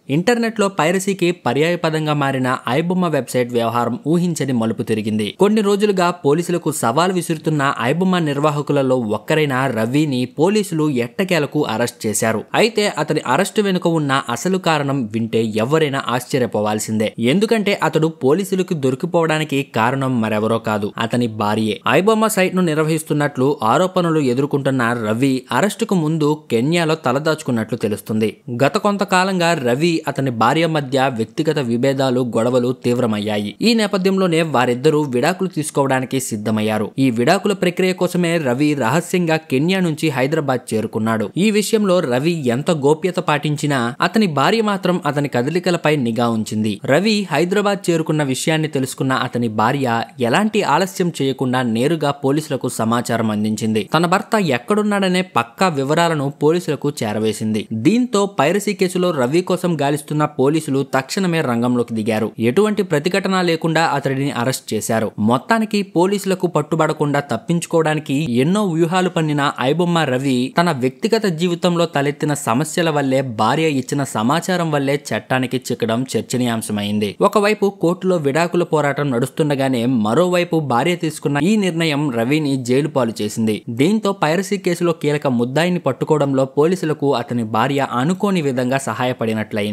ఇంటర్నెట్లో పైరసీకి పర్యాయపదంగా మారిన ఐబొమ్మ వెబ్సైట్ వ్యవహారం ఊహించని మలుపు తిరిగింది. కొన్ని రోజులుగా పోలీసులకు సవాల్ విసురుతున్న ఐబొమ్మ నిర్వాహకులలో ఒక్కరైన రవిని పోలీసులు ఎట్టకేలకు అరెస్ట్ చేశారు. అయితే అతని అరెస్టు వెనుక ఉన్న అసలు కారణం వింటే ఎవరైనా ఆశ్చర్యపోవాల్సిందే. ఎందుకంటే అతడు పోలీసులకు దొరికిపోవడానికి కారణం మరెవరో కాదు, అతని భార్యే. ఐబొమ్మ సైట్ ను నిర్వహిస్తున్నట్లు ఆరోపణలు ఎదుర్కొంటున్న రవి అరెస్టుకు ముందు కెన్యాలో తలదాచుకున్నట్లు తెలుస్తుంది. గత కొంతకాలంగా రవి అతని భార్య మధ్య వ్యక్తిగత విభేదాలు గొడవలు తీవ్రమయ్యాయి. ఈ నేపథ్యంలోనే వారిద్దరూ విడాకులు తీసుకోవడానికి సిద్ధమయ్యారు. ఈ విడాకుల ప్రక్రియ కోసమే రవి రహస్యంగా కెన్యా నుంచి హైదరాబాద్ చేరుకున్నాడు. ఈ విషయంలో రవి ఎంత గోప్యత పాటించినా అతని భార్య మాత్రం అతని కదలికలపై నిఘా ఉంచింది. రవి హైదరాబాద్ చేరుకున్న విషయాన్ని తెలుసుకున్న అతని భార్య ఎలాంటి ఆలస్యం చేయకుండా నేరుగా పోలీసులకు సమాచారం అందించింది. తన భర్త ఎక్కడున్నాడనే పక్కా వివరాలను పోలీసులకు చేరవేసింది. దీంతో పైరసీ కేసులో రవి కోసం గాలిస్తున్న పోలీసులు తక్షణమే రంగంలోకి దిగారు. ఎటువంటి ప్రతిఘటన లేకుండా అతడిని అరెస్ట్ చేశారు. మొత్తానికి పోలీసులకు పట్టుబడకుండా తప్పించుకోవడానికి ఎన్నో వ్యూహాలు పన్నిన ఐబొమ్మ రవి తన వ్యక్తిగత జీవితంలో తలెత్తిన సమస్యల వల్లే, భార్య ఇచ్చిన సమాచారం వల్లే చట్టానికి చిక్కడం చర్చనీయాంశమైంది. ఒకవైపు కోర్టులో విడాకుల పోరాటం నడుస్తుండగానే మరోవైపు భార్య తీసుకున్న ఈ నిర్ణయం రవిని జైలు పాలు చేసింది. దీంతో పైరసీ కేసులో కీలక ముద్దాయిని పట్టుకోవడంలో పోలీసులకు అతని భార్య అనుకోని విధంగా సహాయపడినట్లయింది.